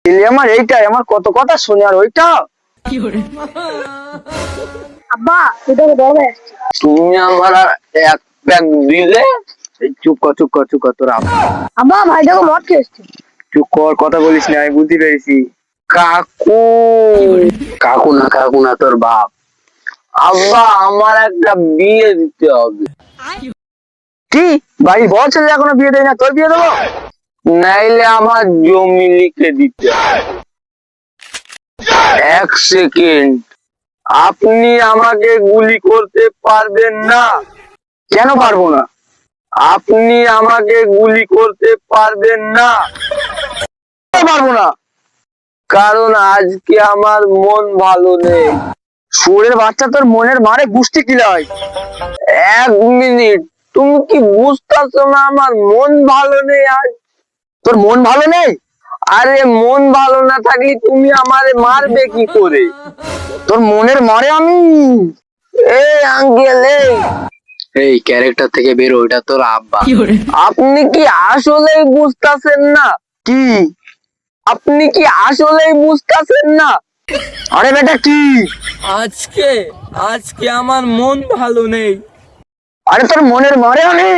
আমার এইটাই, আমার কত কথা শুনে আর ওইটা। আব্বা এটা বড় ভাই আসছে। তুমি আমার আর এক প্যাক দিলে। এই চুপ কর চুপ কর চুপ কর তোরা। আব্বা ভাই দেখো মদ খেয়ে এসছে। চুপ কর, কথা বলিস না, আমি বুঝতে পেরেছি। কাকু। কাকু না তোর বাপ। আব্বা আমার একটা বিয়ে দিতে হবে। কি বাড়ি বল ছেলে এখনো বিয়ে দেয় না, তোর বিয়ে দেবো? নাইলে আমার জমি লিখে দিতে হবে। এক সেকেন্ড, আপনি আমাকে গুলি করতে পারবেন না। কেন পারবো না? আপনি আমাকে গুলি করতে পারবেন না। পারবো না কারণ আজকে আমার মন ভালো নেই। সুরের বাচ্চা, তোর মনের মারে গুষ্টি কিলাই। এক মিনিট, তুমি কি বুঝতেছো না আমার মন ভালো নেই আজ? তোর মন ভালো নেই? আরে মন ভালো না থাকলে তুমি আমারে মারবে কি করে? তোর মনের মারে আমি। এই আঙ্কেল, এই ক্যারেক্টার থেকে বেরো, এটা তোর আব্বা। আপনি কি আসলেই বুঝতেছেন না? কি আপনি কি আসলেই বুঝতেছেন না? আরে বেটা কি? আজকে আজকে আমার মন ভালো নেই। আরে তোর মনের মারে আমি।